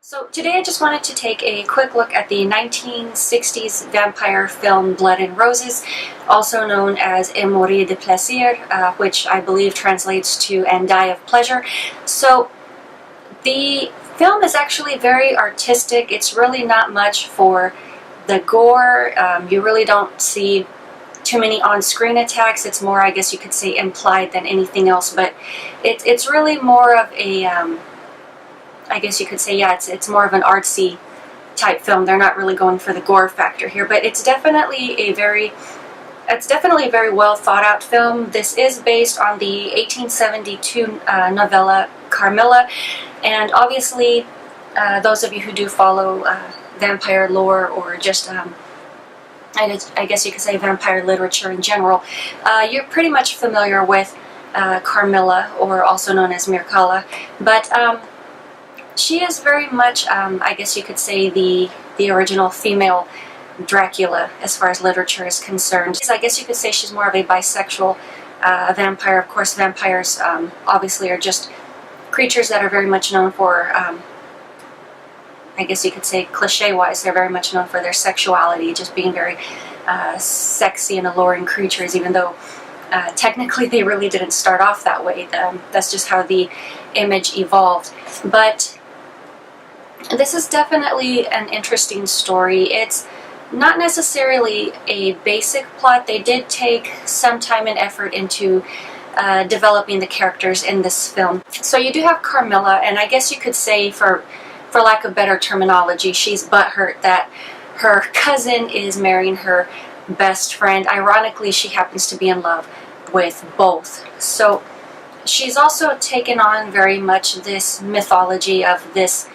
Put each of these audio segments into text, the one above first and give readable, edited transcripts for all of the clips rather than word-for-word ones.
So today I just wanted to take a quick look at the 1960s vampire film Blood and Roses, also known as Et mourir de plaisir, which I believe translates to And Die of Pleasure. So the film is actually very artistic. It's really not much for the gore. You really don't see too many on-screen attacks. It's more, I guess you could say, implied than anything else, but it's really more of a I guess you could say, yeah, it's more of an artsy type film. They're not really going for the gore factor here, but it's definitely a very well thought out film. This is based on the 1872 novella Carmilla, and obviously those of you who do follow vampire lore or just I guess you could say vampire literature in general, you're pretty much familiar with Carmilla, or also known as Mircalla, but she is very much, I guess you could say, the original female Dracula as far as literature is concerned. I guess you could say she's more of a bisexual vampire. Of course, vampires obviously are just creatures that are very much known for, I guess you could say cliche-wise, they're very much known for their sexuality, just being very sexy and alluring creatures, even though technically they really didn't start off that way. That's just how the image evolved. But this is definitely an interesting story. It's not necessarily a basic plot. They did take some time and effort into developing the characters in this film. So you do have Carmilla, and I guess you could say, for lack of better terminology, she's butthurt that her cousin is marrying her best friend. Ironically, she happens to be in love with both. So she's also taken on very much this mythology of this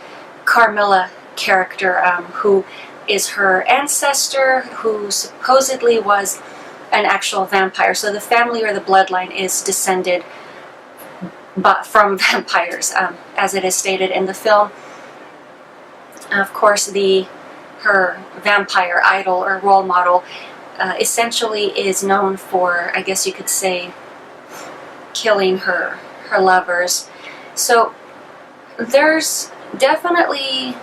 Carmilla character, who is her ancestor, who supposedly was an actual vampire. So the family or the bloodline is descended from vampires, as it is stated in the film. Of course, her vampire idol or role model essentially is known for, I guess you could say, killing her lovers. So there's definitely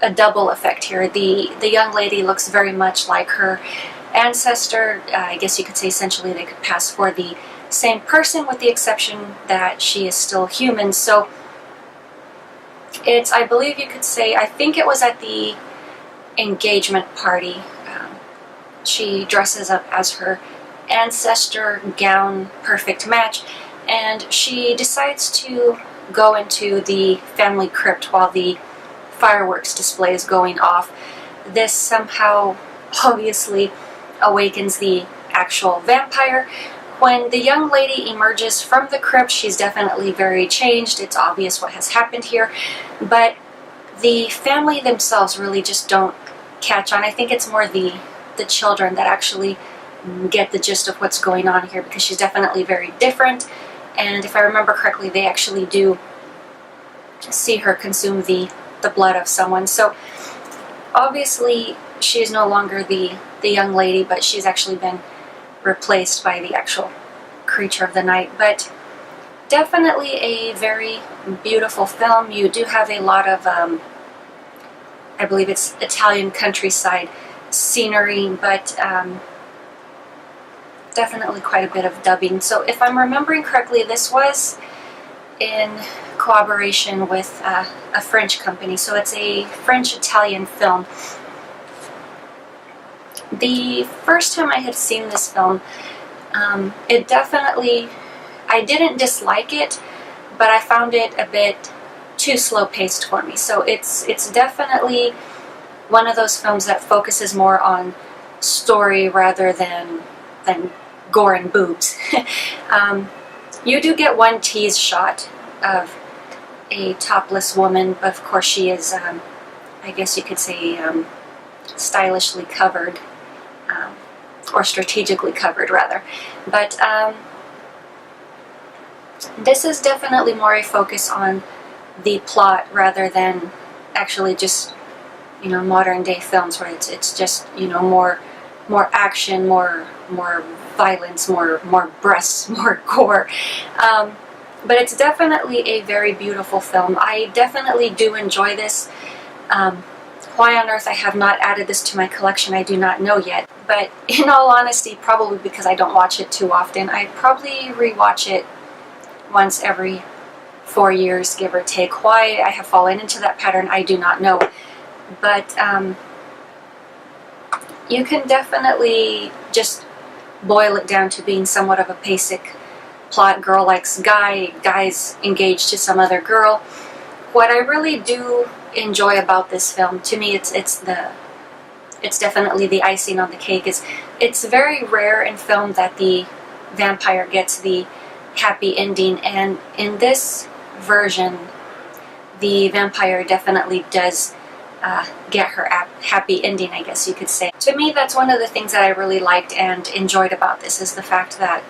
a double effect here. The young lady looks very much like her ancestor. I guess you could say essentially they could pass for the same person, with the exception that she is still human. So it's, I believe you could say, I think it was at the engagement party, she dresses up as her ancestor, gown, perfect match, and she decides to go into the family crypt while the fireworks display is going off. This somehow obviously awakens the actual vampire. When the young lady emerges from the crypt, she's definitely very changed. It's obvious what has happened here, but the family themselves really just don't catch on. I think it's more the children that actually get the gist of what's going on here, because she's definitely very different, and if I remember correctly, they actually do see her consume the blood of someone. So obviously she is no longer the young lady, but she's actually been replaced by the actual creature of the night. But definitely a very beautiful film. You do have a lot of I believe it's Italian countryside scenery, but definitely quite a bit of dubbing. So if I'm remembering correctly, this was in cooperation with a French company, so it's a French-Italian film. The first time I had seen this film, it definitely, I didn't dislike it, but I found it a bit too slow-paced for me. So it's definitely one of those films that focuses more on story rather than gore and boobs. You do get one tease shot of a topless woman, but of course she is, I guess you could say, stylishly covered, or strategically covered rather. But this is definitely more a focus on the plot rather than actually just, you know, modern day films where it's just, you know, more action, more violence, more breasts, more gore. But it's definitely a very beautiful film. I definitely do enjoy this. Why on earth I have not added this to my collection, I do not know yet. But in all honesty, probably because I don't watch it too often. I probably rewatch it once every 4 years, give or take. Why I have fallen into that pattern, I do not know. But you can definitely just boil it down to being somewhat of a basic plot. Girl likes guy, guy's engaged to some other girl. What I really do enjoy about this film, to me, it's definitely the icing on the cake. Is it's very rare in film that the vampire gets the happy ending, and in this version, the vampire definitely does get her happy ending, I guess you could say. To me, that's one of the things that I really liked and enjoyed about this, is the fact that,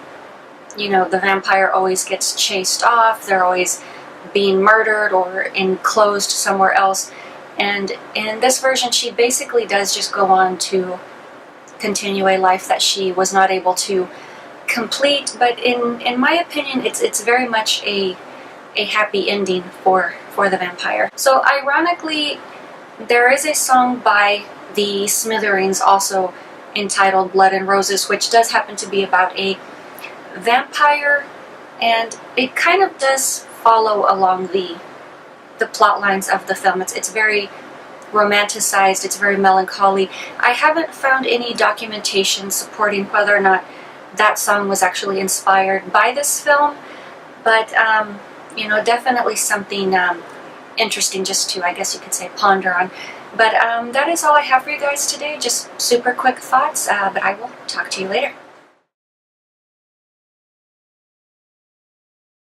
you know, the vampire always gets chased off, they're always being murdered or enclosed somewhere else. And in this version, she basically does just go on to continue a life that she was not able to complete. But in my opinion, it's very much a happy ending for the vampire. So ironically, there is a song by the Smithereens also entitled Blood and Roses, which does happen to be about a vampire, and it kind of does follow along the plot lines of the film. It's very romanticized, it's very melancholy. I haven't found any documentation supporting whether or not that song was actually inspired by this film, but you know, definitely something interesting just to, I guess you could say, ponder on. But that is all I have for you guys today, just super quick thoughts, but I will talk to you later.